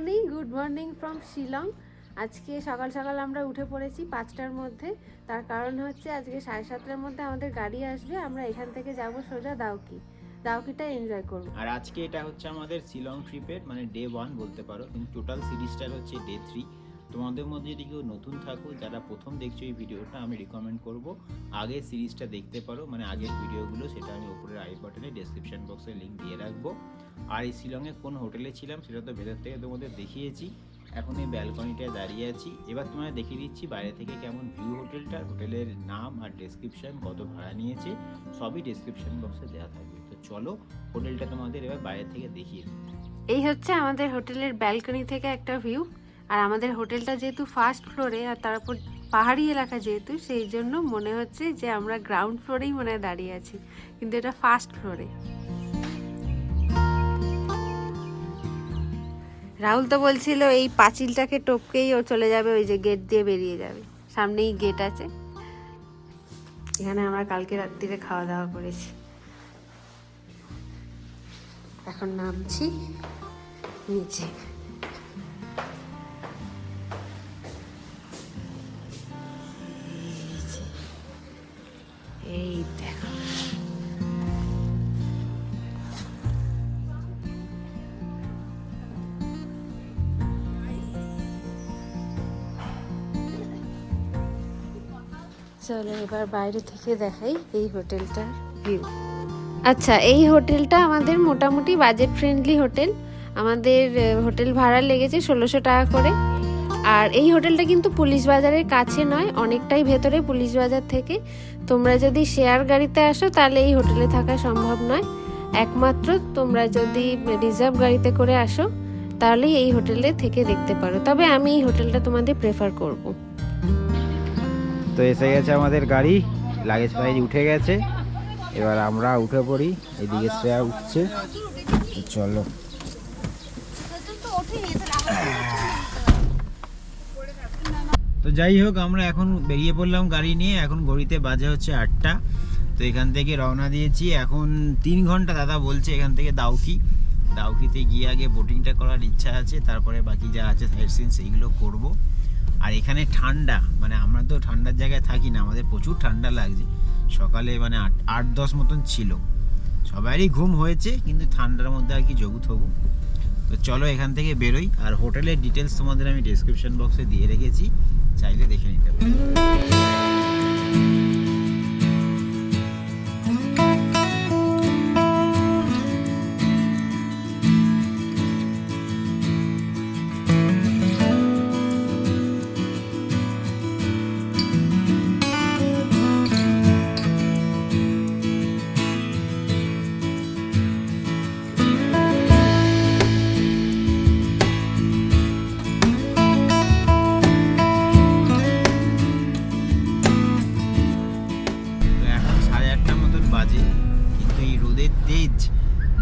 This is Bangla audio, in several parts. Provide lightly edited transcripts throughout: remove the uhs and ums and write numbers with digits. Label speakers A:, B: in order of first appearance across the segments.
A: Morning from Shillong. আজকে সকাল সকাল আমরা উঠে পড়েছি 5টার মধ্যে। তার কারণ হচ্ছে আজকে 7:30টার মধ্যে আমাদের গাড়ি আসবে। আমরা এখান থেকে যাব সোজা দাউকিটা এনজয় করব।
B: আর আজকে এটা হচ্ছে আমাদের শিলং ট্রিপের মানে ডে 1 বলতে পারো, কিন্তু টোটাল সিরিজটার হচ্ছে ডে 3। তোমাদের মধ্যে যদি কেউ নতুন থাকো, যারা প্রথম দেখছো এই ভিডিওটা, আমি রিকমেন্ড করব আগের সিরিজটা দেখতে পারো, মানে আগের ভিডিওগুলো। সেটা আমি উপরের আই বাটনে ডেসক্রিপশন বক্সে লিঙ্ক দিয়ে রাখবো। আর এই শিলংয়ে কোন হোটেলে ছিলাম সেটা তো ভেতর থেকে তোমাদের দেখিয়েছি। এখন এই ব্যালকনিটায় দাঁড়িয়ে আছি। এবার তোমায় দেখিয়ে দিচ্ছি বাইরে থেকে কেমন ভিউ হোটেলটা। হোটেলের নাম আর ডেসক্রিপশন, কত ভাড়া নিয়েছে, সবই ডেসক্রিপশন বক্সে দেওয়া থাকবে। তো চলো হোটেলটা তোমাদের এবার বাইরে থেকে দেখিয়ে দিই।
A: এই হচ্ছে আমাদের হোটেলের ব্যালকনি থেকে একটা ভিউ। আর আমাদের হোটেলটা যেহেতু ফার্স্ট ফ্লোরে, আর তারপর পাহাড়ি এলাকা যেহেতু, সেই জন্য মনে হচ্ছে যে আমরা গ্রাউন্ড ফ্লোরেই মনে হয় দাঁড়িয়ে আছি, কিন্তু এটা ফার্স্ট ফ্লোরে। রাহুল তো বলছিল এই পাঁচিলটাকে টপকেই ও চলে যাবে, ওই যে গেট দিয়ে বেরিয়ে যাবে, সামনেই গেট আছে। এখানে আমরা কালকে রাত্রিরে খাওয়া দাওয়া করেছি। এখন নামছি নিচে। এই দেখো, চলো এবার বাইরে থেকে দেখাই এই হোটেলটার ভিউ। আচ্ছা, এই হোটেলটা আমাদের মোটামুটি বাজেট ফ্রেন্ডলি হোটেল। আমাদের হোটেল ভাড়া লেগেছে 1600 টাকা করে। আর এই হোটেলটা কিন্তু পুলিশ বাজারের কাছে নয়, অনেকটাই ভেতরে পুলিশ বাজার থেকে। তোমরা যদি শেয়ার গাড়িতে আসো তাহলে এই হোটেলে থাকা সম্ভব নয়। একমাত্র তোমরা যদি রিজার্ভ গাড়িতে করে আসো তাহলেই এই হোটেলে থেকে দেখতে পারো। তবে আমি এই হোটেলটা তোমাদের প্রেফার করব।
B: তো এসে গেছে আমাদের গাড়ি, লাগেজ ফাইজ উঠে গেছে। এবার আমরা উঠে পড়ি। এদিকে শ্রেয়া উঠছে। চলো। তো যাই হোক, আমরা এখন বেরিয়ে পড়লাম গাড়ি নিয়ে। এখন ঘড়িতে বাজে হচ্ছে 8টা। তো এখান থেকে রওনা দিয়েছি। এখন 3 ঘন্টা দাদা বলছে এখান থেকে দাউকিতে গিয়ে আগে বোটিংটা করার ইচ্ছা আছে, তারপরে বাকি যা আছে সাইট সিন সেইগুলো করব। আর এখানে ঠান্ডা, মানে আমরা তো ঠান্ডার জায়গায় থাকি না, আমাদের প্রচুর ঠান্ডা লাগছে। সকালে মানে 8-10 মতন ছিল, সবারই ঘুম হয়েছে, কিন্তু ঠান্ডার মধ্যে আর কি যোগু থগু। তো চলো এখান থেকে বেরোই। আর হোটেলের ডিটেলস তোমাদের আমি ডেসক্রিপশন বক্সে দিয়ে রেখেছি, চাইলে দেখে নিতে পারো।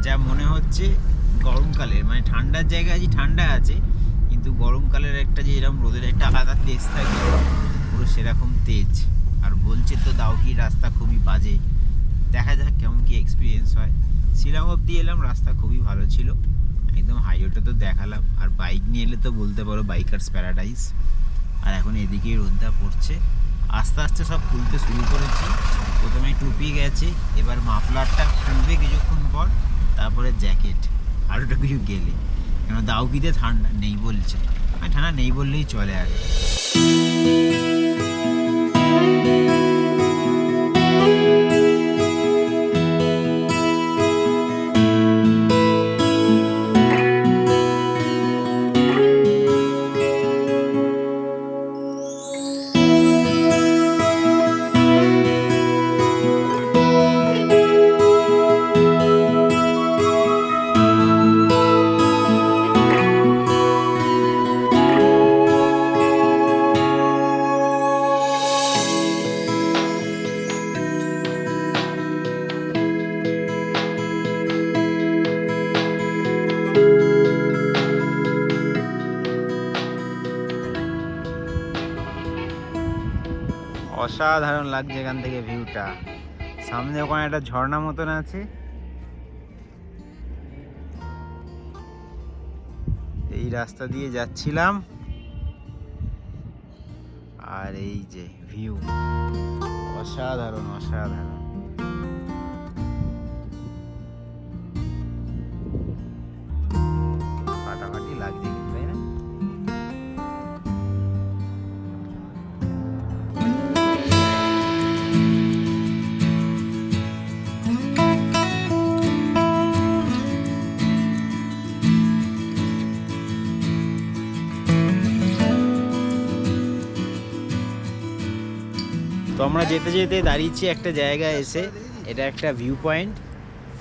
B: যা মনে হচ্ছে গরমকালের, মানে ঠান্ডার জায়গায় যে ঠান্ডা আছে, কিন্তু গরমকালের একটা যে এরকম রোদের একটা আলাদা তেজ থাকে, পুরো সেরকম তেজ। আর বলছে তো দাউকির রাস্তা খুবই বাজে, দেখা যাক কেমন কি এক্সপিরিয়েন্স হয়। শিলং অব্দি এলাম, রাস্তা খুবই ভালো ছিল, একদম হাইওয়েটা তো দেখালাম। আর বাইক নিয়ে এলে তো বলতে পারো বাইকার্স প্যারাডাইস। আর এখন এদিকেই রোদটা পড়ছে, আস্তে আস্তে সব খুলতে শুরু করেছি। প্রথমে টুপি গেছে, এবার মাফলারটা খুলবে কিছুক্ষণ পর, তারপরে জ্যাকেট, আর ওটা কিছু গেলে। কেন দাউকিতে ঠান্ডা নেই বলছে, ঠান্ডা নেই বললেই চলে। আর অসাধারণ লাগছে এখান থেকে ভিউটা। সামনে ওখানে একটা ঝর্ণা মতন আছে, এই রাস্তা দিয়ে যাচ্ছিলাম, আর এই যে ভিউ, অসাধারণ অসাধারণ। ফাটাফাটি লাগছে কিন্তু, তাই না? তো আমরা যেতে যেতে দাঁড়িয়েছি একটা জায়গায় এসে। এটা একটা ভিউ পয়েন্ট।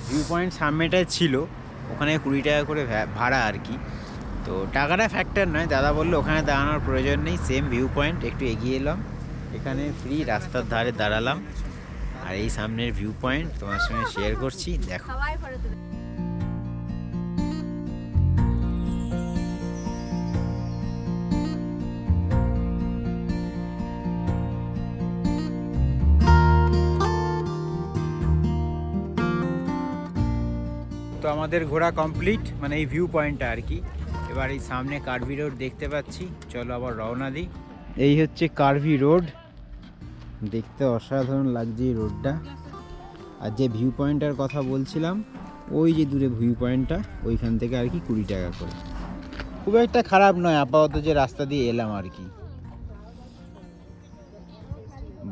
B: ভিউ পয়েন্ট সামনেটায় ছিল, ওখানে 20 টাকা করে ভাড়া আর কি। তো টাকাটা ফ্যাক্টর নয়, দাদা বললো ওখানে দাঁড়ানোর প্রয়োজন নেই, সেম ভিউ পয়েন্ট। একটু এগিয়ে এলাম, এখানে ফ্রি, রাস্তার ধারে দাঁড়ালাম। আর এই সামনের ভিউ পয়েন্ট তোমার সঙ্গে শেয়ার করছি, দেখো। তো আমাদের ঘোরা কমপ্লিট, মানে এই ভিউ পয়েন্টটা আর কি। এবার এই সামনে কার্ভি রোড দেখতে পাচ্ছি, চলো আবার রওনা দিই। এই হচ্ছে কার্ভি রোড, দেখতে অসাধারণ লাগছে এই রোডটা। আর যে ভিউ পয়েন্টটার কথা বলছিলাম, ওই যে দূরে ভিউ পয়েন্টটা, ওইখান থেকে আর কি 20 টাকা করে। খুব একটা খারাপ নয় আপাতত যে রাস্তা দিয়ে এলাম আর কি।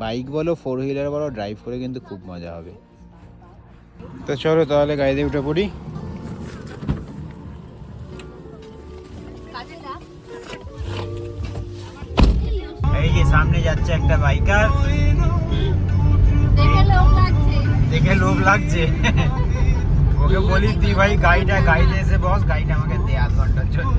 B: বাইক বলো, 4 হুইলার বলো, ড্রাইভ করে কিন্তু খুব মজা হবে। তো চলো তাহলে গাড়িতে উঠে পড়ি। এই যে সামনে যাচ্ছে একটা বাইকার, দেখে লোভ লাগছে। ওকে বলি তুই ভাই গাড়িতে এসে বস, গাড়িটা আমাকে দে 1/2 ঘন্টার জন্য।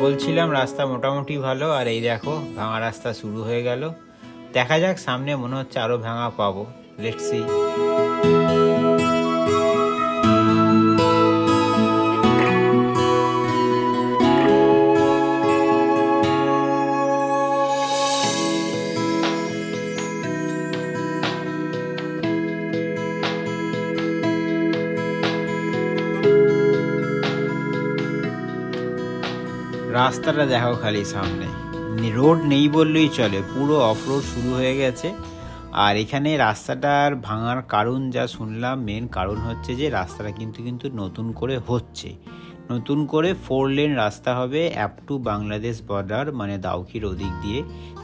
B: বলছিলাম রাস্তা মোটামুটি ভালো, আর এই দেখো ভাঙা রাস্তা শুরু হয়ে গেল। দেখা যাক, সামনে মনে হচ্ছে আরো ভাঙা পাবো, লেটস সি। রাস্তাটা দেখো খালি, সামনে রোড নেই বললেই চলে, পুরো অফ রোড শুরু হয়ে গেছে। আর এখানে রাস্তাটার ভাঙার কারণ যা শুনলাম, মেন কারণ হচ্ছে যে রাস্তাটা কিন্তু নতুন করে হচ্ছে, নতুন করে 4 লেন রাস্তা হবে অ্যাপ টু বাংলাদেশ বর্ডার, মানে দাউকির ওদিক দিয়ে।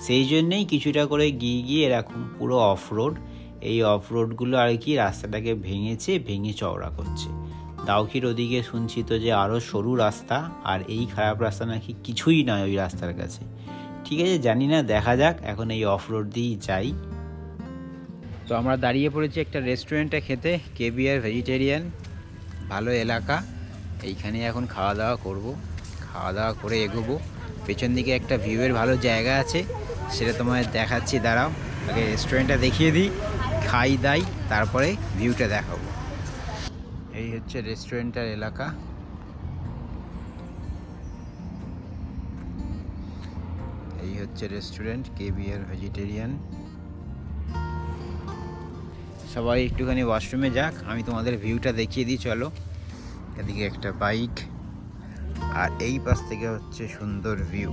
B: সেই জন্যেই কিছুটা করে গিয়ে এরকম পুরো অফ রোড, এই অফ রোডগুলো আর কি রাস্তাটাকে ভেঙে চওড়া করছে। দাউকির ওদিকে শুনছি তো যে আরও সরু রাস্তা, আর এই খারাপ রাস্তা নাকি কিছুই নয় ওই রাস্তার কাছে। ঠিক আছে, জানি না, দেখা যাক, এখন এই অফ রোড দিয়েই যাই। তো আমরা দাঁড়িয়ে পড়েছি একটা রেস্টুরেন্টে খেতে, কেবিআর ভেজিটেরিয়ান, ভালো এলাকা। এইখানে এখন খাওয়া দাওয়া করব, খাওয়া দাওয়া করে এগোবো। পেছন দিকে একটা ভিউয়ের ভালো জায়গা আছে, সেটা তোমায় দেখাচ্ছি, দাঁড়াও। আগে রেস্টুরেন্টটা দেখিয়ে দিই, খাই দাই, তারপরে ভিউটা দেখাবো। এই হচ্ছে রেস্টুরেন্টের এলাকা। এই হচ্ছে রেস্টুরেন্ট কেবিআর ভেজিটেরিয়ান। সবাই একটুখানি ওয়াশরুমে যাক, আমি তোমাদের ভিউটা দেখিয়ে দিই, চলো। এদিকে একটা বাইক, আর এই পাশ থেকে হচ্ছে সুন্দর ভিউ।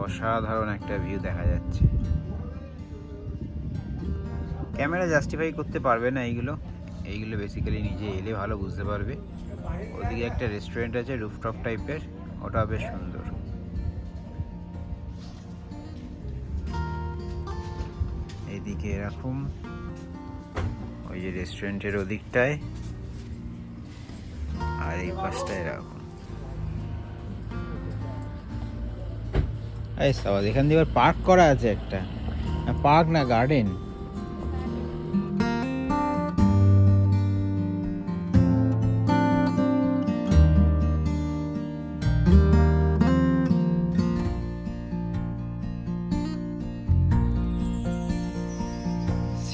B: অসাধারণ একটা ভিউ দেখা যাচ্ছে। ক্যামেরা জাস্টিফাই করতে পারবে না এইগুলো বেসিক্যালি নিজে এলে ভালো বুঝতে পারবে। ওদিকে একটা রেস্টুরেন্ট আছে রুফটপ টাইপের, ওটা বেশ সুন্দর। এইদিকে এরকম, ওই যে রেস্টুরেন্টের ওদিকটায়, আর এই পাশটায় এরকম। এখান দিয়ে পার্ক করা আছে একটা, পার্ক না গার্ডেন।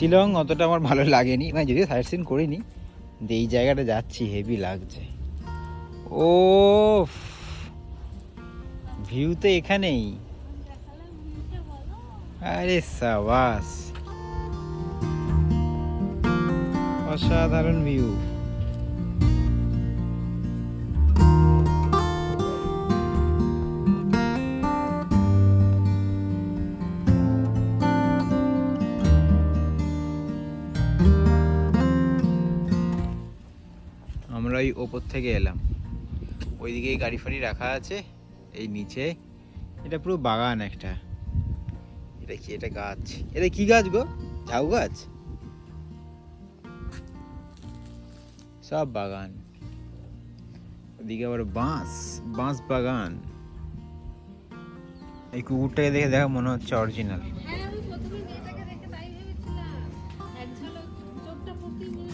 B: শিলং অতটা আমার ভালো লাগেনি, মানে যদিও সাইট সিন করিনি, কিন্তু এই জায়গাটা যাচ্ছি হেভি লাগছে। ও ভিউ তো এখানেই, আরে সাবাস, অসাধারণ ভিউ। আমরা ওই ওপর থেকে এলাম, ওইদিকে গাড়ি ফাড়ি রাখা আছে, এই নিচে এটা পুরো বাগান একটা। এটা কি, এটা গাছ, এটা কি গাছ গো? ঝাউ গাছ, সব বাগান। ওদিকে আবার বাঁশ, বাঁশ বাগান। এই কুকুরটাকে দেখে দেখা মনে হচ্ছে অরিজিনাল।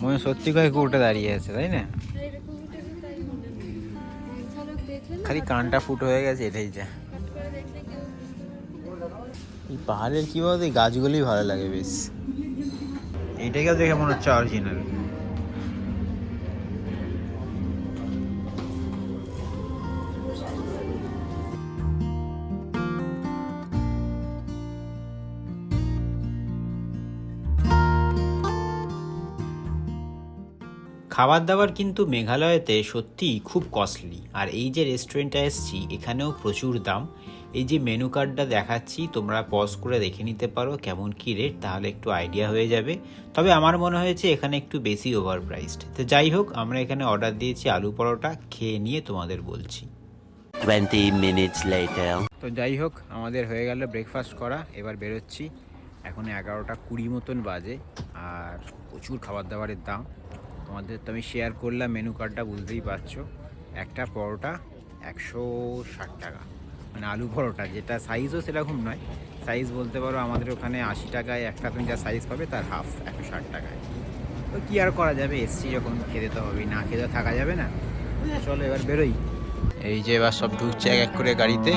B: মনে সত্যি করে কুকুরটা দাঁড়িয়ে আছে, তাই না? খালি কানটা ফুটো হয়ে গেছে, এটাই যা। এই পাহাড়ের কি বলতো, এই গাছগুলোই ভালো লাগে বেশ। এইটাকেও দেখে মনে হচ্ছে অরিজিনাল। খাবার দাবার কিন্তু মেঘালয়তে সত্যিই খুব কস্টলি। আর এই যে রেস্টুরেন্টে এসেছি এখানেও প্রচুর দাম। এই যে মেনু কার্ডটা দেখাচ্ছি, তোমরা পজ করে দেখে নিতে পারো কেমন কী রেট, তাহলে একটু আইডিয়া হয়ে যাবে। তবে আমার মনে হয়েছে এখানে একটু বেশি ওভার প্রাইসড। তো যাই হোক, আমরা এখানে অর্ডার দিয়েছি আলু পরোটা, খেয়ে নিয়ে তোমাদের বলছি।
C: 20 minutes later.
B: তো যাই হোক, আমাদের হয়ে গেল ব্রেকফাস্ট করা, এবার বেরোচ্ছি। এখন 11:20 মতন বাজে, আর প্রচুর খাবার দাবারের দাম। তোমাদের তো আমি শেয়ার করলাম মেনু কার্ডটা, বুঝতেই পারছো। একটা পরোটা 160 টাকা, মানে আলু পরোটা, যেটা সাইজও সেরকম নয়। সাইজ বলতে পারো আমাদের ওখানে 80 টাকায় একটা তুমি যা সাইজ পাবে তার হাফ 160 টাকায়। তো কী আর করা যাবে, এসছি যখন খেতে তো হবেই, না খেতে থাকা যাবে না। চলো এবার বেরোই। এই যে এবার সব ঢুকছে এক এক করে গাড়িতে।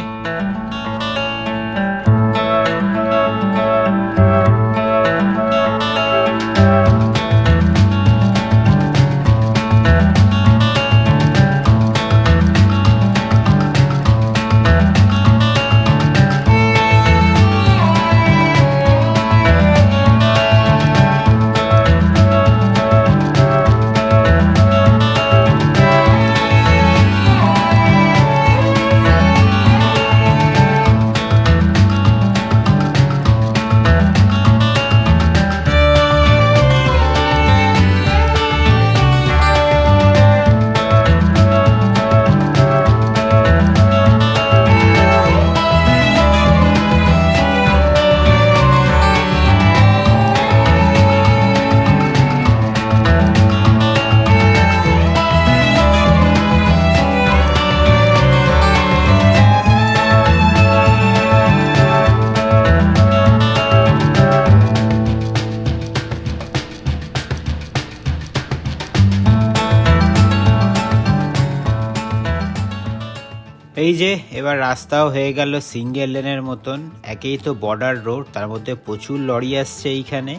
B: এই যে এবার রাস্তাও হয়ে গেল সিঙ্গেল লেনের মতন। একেই তো বর্ডার রোড, তার মধ্যে প্রচুর লরি আসছে এইখানে।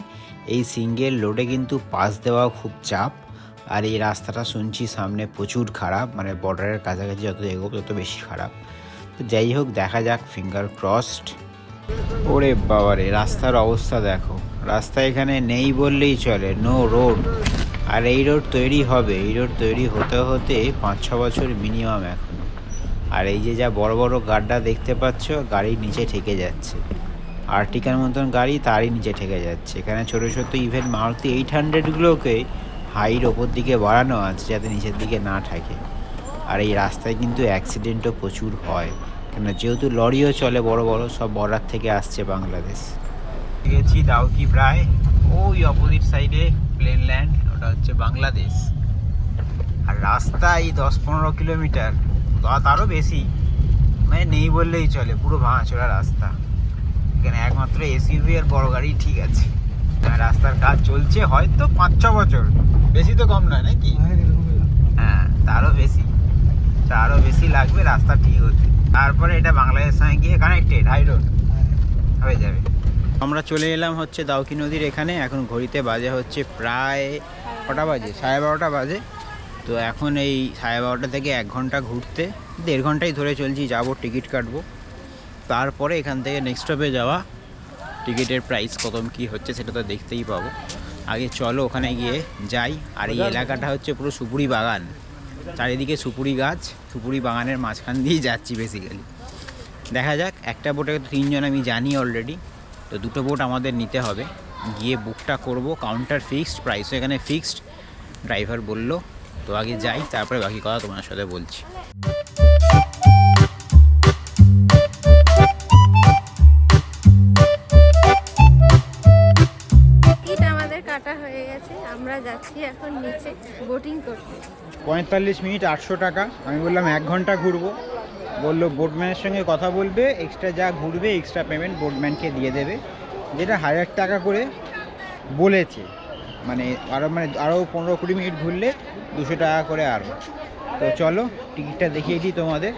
B: এই সিঙ্গেল রোডে কিন্তু পাস দেওয়া খুব চাপ। আর এই রাস্তাটা শুনছি সামনে প্রচুর খারাপ, মানে বর্ডারের কাছাকাছি যত এগোবো তত বেশি খারাপ। তো যাই হোক, দেখা যাক, ফিঙ্গার ক্রসড। ওরে বাবারে, রাস্তার অবস্থা দেখো। রাস্তা এখানে নেই বললেই চলে, নো রোড। আর এই রোড তৈরি হবে, এই রোড তৈরি হতে হতে 5-6 বছর মিনিমাম এখনো। আর এই যে যা বড় বড় গাড্ডা দেখতে পাচ্ছ, গাড়ির নিচে ঠেকে যাচ্ছে। আর্টিকার মতন গাড়ি তারই নিচে ঠেকে যাচ্ছে। এখানে ছোটো ছোটো ইভেন মারুতি 800গুলোকে হাইট ওপর দিকে বাড়ানো আছে যাতে নিচের দিকে না ঠেকে। আর এই রাস্তায় কিন্তু অ্যাক্সিডেন্টও প্রচুর হয়, কেন যেহেতু লরিও চলে বড় বড়, সব বর্ডার থেকে আসছে বাংলাদেশ। গেছি দাউকি প্রায়, ওই অপোজিট সাইডে প্লেন ল্যান্ড, ওটা হচ্ছে বাংলাদেশ। আর রাস্তা এই 10-15 কিলোমিটার, তারও বেশি, মানে নেই বললেই চলে, পুরো ভাঙাচোরা রাস্তা। এখানে একমাত্র এসইউভি আর বড় গাড়ি ঠিক আছে। রাস্তার কাজ চলছে হয়তো 5-6 বছর, বেশি তো কম নয় নাকি? হ্যাঁ, তারও বেশি লাগবে রাস্তা ঠিক হতে। তারপরে এটা বাংলাদেশের সঙ্গে গিয়ে কানেক্টেড, হাই রোড হয়ে যাবে। আমরা চলে এলাম হচ্ছে দাউকি নদীর এখানে। এখন ঘড়িতে বাজে হচ্ছে প্রায় কটা বাজে, 12:30 বাজে। তো এখন এই 12:30 থেকে 1 ঘন্টা ঘুরতে 1.5 ঘন্টাই ধরে চলছি, যাব টিকিট কাটবো, তারপরে এখান থেকে নেক্সট স্টপে যাওয়া। টিকিটের প্রাইস কত কী হচ্ছে সেটা তো দেখতেই পাবো। আগে চলো ওখানে গিয়ে যাই। আর এই এলাকাটা হচ্ছে পুরো সুপুরি বাগান, চারিদিকে সুপুরি গাছ, সুপুরি বাগানের মাঝখান দিয়েই যাচ্ছি বেসিক্যালি। দেখা যাক, একটা বোটে 3 জন আমি জানি অলরেডি, তো 2টো বোট আমাদের নিতে হবে। গিয়ে বুকটা করব, কাউন্টার ফিক্সড, প্রাইসও এখানে ফিক্সড, ড্রাইভার বললো। তো আগে যাই, তারপরে বাকি কথা তোমার সাথে বলছি।
A: টিকিট আমাদের কাটা হয়ে গেছে, আমরা যাচ্ছি এখন নিচে বোটিং করতে।
B: 45 মিনিট 800 টাকা। আমি বললাম 1 ঘন্টা ঘুরবো, বললো বোটম্যানের সঙ্গে কথা বলবে, এক্সট্রা যা ঘুরবে এক্সট্রা পেমেন্ট বোটম্যানকে দিয়ে দেবে, যেটা 1000 টাকা করে বলেছে। মানে আরও 15-20 মিনিট ঘুরলে 200 টাকা করে আরও। তো চলো টিকিটটা দেখিয়ে দিই তোমাদের।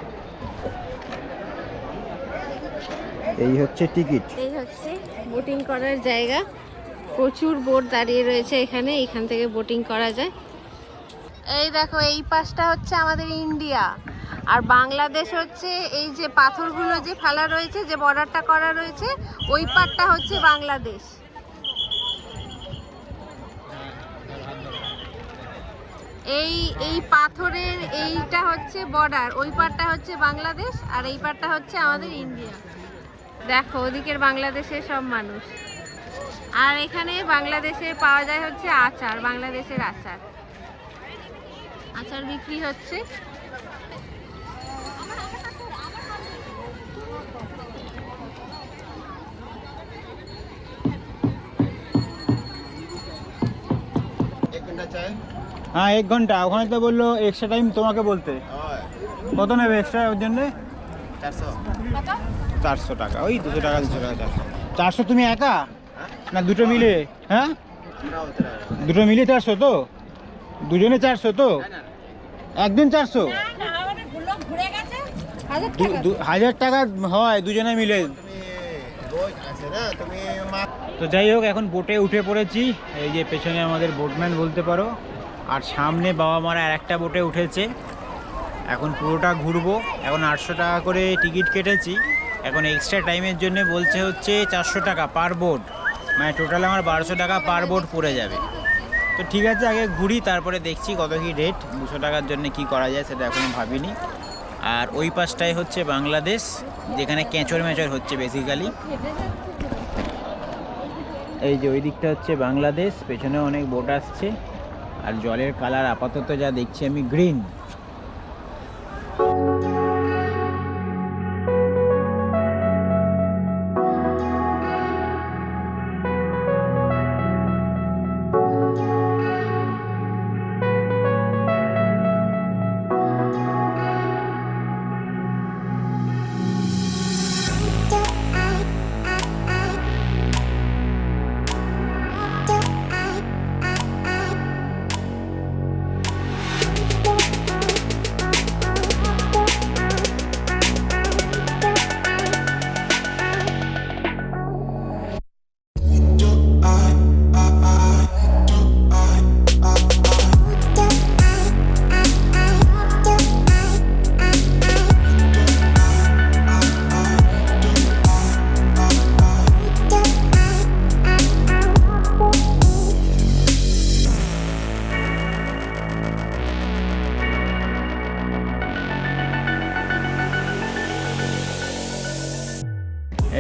B: এই হচ্ছে টিকিট।
A: এই হচ্ছে বোটিং করার জায়গা, প্রচুর বোট দাঁড়িয়ে রয়েছে এখানে, এখান থেকে বোটিং করা যায়। এই দেখো, এই পাশটা হচ্ছে আমাদের ইন্ডিয়া, আর বাংলাদেশ হচ্ছে এই যে পাথরগুলো যে ফেলা রয়েছে, যে বর্ডারটা করা রয়েছে, ওই পারটা হচ্ছে বাংলাদেশ। এই পাথরের এইটা হচ্ছে বর্ডার, ওই পারটা হচ্ছে বাংলাদেশ, আর এই পারটা হচ্ছে আমাদের ইন্ডিয়া। দেখো ওদিকের বাংলাদেশের সব মানুষ। আর এখানে বাংলাদেশে পাওয়া যায় হচ্ছে আচার, বাংলাদেশের আচার, আচার বিক্রি হচ্ছে।
B: হ্যাঁ 1 ঘন্টা। ওখানে তো বললো এক্সট্রা টাইম তোমাকে বলতে। কত নেবে এক্সট্রা ওর জন্যে? 400 টাকা। ওই 200 টাকা 400 তুমি একা না দুটো মিলে? হ্যাঁ দুটো মিলে 400 তো? দুজনে 400 তো? একজন 400? 1000 টাকা হয় দুজনে মিলে। তো যাই হোক, এখন বোটে উঠে পড়েছি। এই যে পেছনে আমাদের বোটম্যান বলতে পারো, আর সামনে বাবা মারা আর একটা বোটে উঠেছে। এখন পুরোটা ঘুরবো। এখন 800 টাকা করে টিকিট কেটেছি। এখন এক্সট্রা টাইমের জন্য বলছে হচ্ছে 400 টাকা পার বোট, মানে টোটাল আমার 1200 টাকা পার বোট পড়ে যাবে। তো ঠিক আছে, আগে ঘুরি, তারপরে দেখছি কত কি রেট। 200 টাকার জন্য কি করা যায় সেটা এখনও ভাবিনি। আর ওই পাশটাই হচ্ছে বাংলাদেশ, যেখানে কেঁচড় মেচড় হচ্ছে বেসিক্যালি। এই যে ওই দিকটা হচ্ছে বাংলাদেশ, পেছনে অনেক বোট আসছে। আর জলের কালার আপাতত যা দেখছি আমি গ্রিন।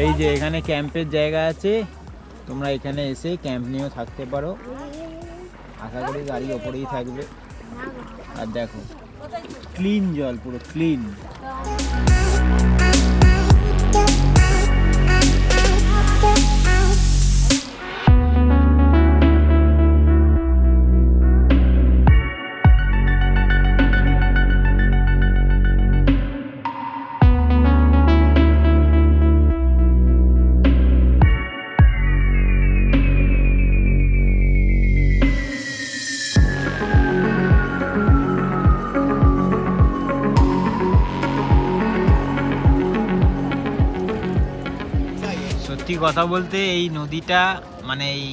B: এই যে এখানে ক্যাম্পের জায়গা আছে, তোমরা এখানে এসে ক্যাম্প নিয়েও থাকতে পারো। আশা করি গাড়ি ওপরেই থাকবে। আর দেখো ক্লিন জল, পুরো ক্লিন। সত্যি কথা বলতে এই নদীটা মানে এই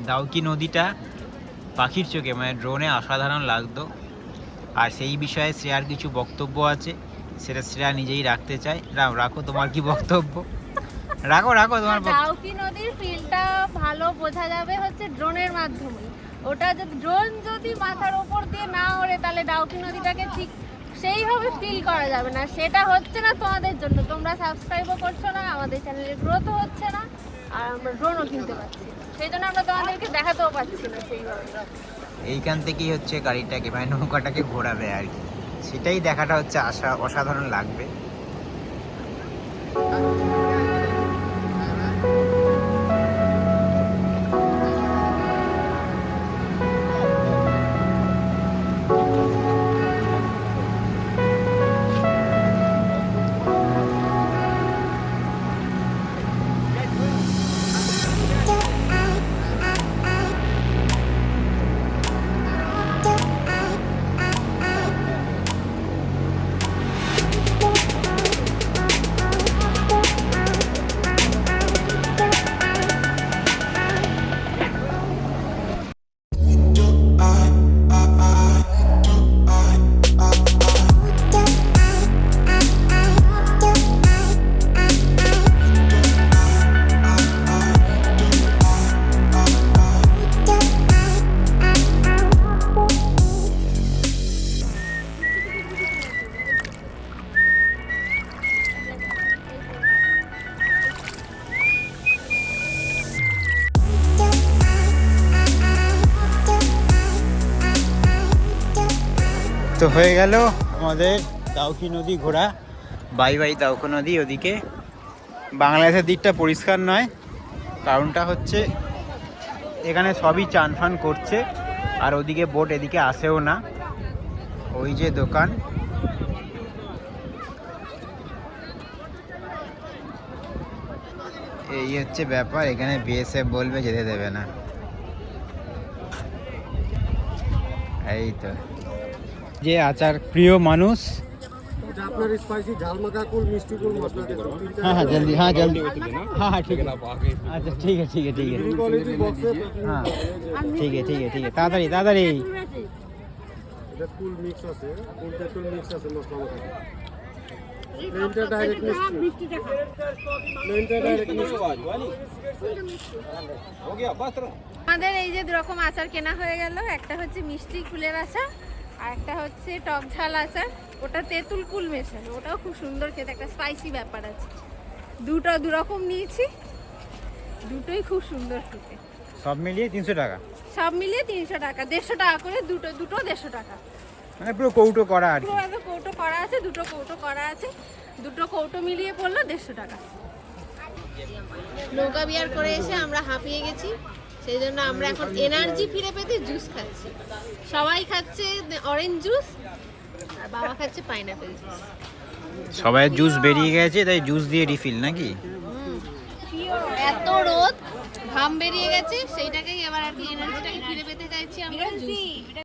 B: দাউকি নদীটা পাখির চোখে মানে ড্রোনে অসাধারণ লাগতো। আর সেই বিষয়ে শ্রেয়ার কিছু বক্তব্য আছে, সেটা শ্রেয়া নিজেই রাখতে চায়। রাখো তোমার কি বক্তব্য, রাখো রাখো তোমার
A: ডাউকি নদীর ফিলটা ভালো বোঝা যাবে হচ্ছে ড্রোনের মাধ্যমে। ওটা যদি ড্রোন যদি মাথার উপর দিয়ে না ওড়ে তাহলে ডাউকি নদীটাকে ঠিক সেইভাবে ফিল করা যাবে না। সেটা হচ্ছে না তোমাদের জন্য, তোমরা সাবস্ক্রাইবও করছো না, আমাদের চ্যানেলের গ্রোথও হচ্ছে না, আর আমরা ড্রোনও কিনতে পারছি না। সেই জন্য আমরা তোমাদেরকে দেখাতেও পাচ্ছি না সেইভাবে।
B: এইখান থেকেই হচ্ছে গাড়িটাকে মানে নৌকাটাকে ঘোরাবে আর কি, সেটাই দেখাটা হচ্ছে অসাধারণ লাগবে। তো হয়ে গেল আমাদের দাউকি নদী ঘোরা। বাই বাই দাউকি নদী। ওদিকে বাংলাদেশের দিকটা পরিষ্কার নয়, কারণটা হচ্ছে এখানে সবই চান ফান করছে, আর ওদিকে বোট এদিকে আসেও না। ওই যে দোকান, এই হচ্ছে ব্যাপার। এখানে বিএসএফ বলবে যেতে দেবে না। এই তো যে আচার প্রিয় মানুষ।
D: আপনার স্পাইসি ঝাল মাখা কুল মিষ্টি কুল মশলা
B: हाँ हाँ जल्दी, हाँ जल्दी, हाँ हाँ ठीक है। अच्छा ठीक है ठीक है ठीक है,
D: क्वालिटी बॉक्स
B: हाँ ठीक है ठीक है ठीक है, ताड़ाताड़ी ताड़ाताड़ी।
D: এটা কুল মিক্স আছে, কুল তেঁতুল মিক্স আছে মশলা মাখা। প্লেনটা ডাইরেক্ট মিষ্টি প্লেনটা ডাইরেক্ট মিষ্টি हो गया बस।
A: আমাদের এই যে দুরকম আচার কেনা হয়ে গেল, একটা হচ্ছে মিষ্টি কুলের আচার আর একটা হচ্ছে টক ঝাল আচার। ওটা তেঁতুল কুল মেশানো, ওটাও খুব সুন্দর খেতে, একটা স্পাইসি ব্যাপার আছে। দুটো দুরকম নিয়েছি, দুটোই খুব সুন্দর খেতে।
B: সব মিলিয়ে 300 টাকা,
A: সব মিলিয়ে 300 টাকা, 150 টাকা করে দুটো, দুটো 150 টাকা।
B: মানে পুরো কৌটো করা আর কি।
A: পুরো একদম কৌটো করা আছে, দুটো কৌটো করা আছে, দুটো কৌটো মিলিয়ে পড়লো 150 টাকা। নৌকা বিহার করে এসে আমরা হাঁপিয়ে গেছি, সেই জন্য আমরা এখন এনার্জি ফিরে পেতে জুস খাচ্ছি। সবাই খাচ্ছে অরেঞ্জ জুস আর বাবা খাচ্ছে পাইনাপেল জুস।
B: সবাই জুস বেরিয়ে গেছে, তাই জুস দিয়ে রিফিল নাকি?
A: এত রোদ, ঘাম বেরিয়ে গেছে, সেইটাকেই এবার আর কি এনার্জিটাকে ফিরে পেতে চাইছি আমরা। জুস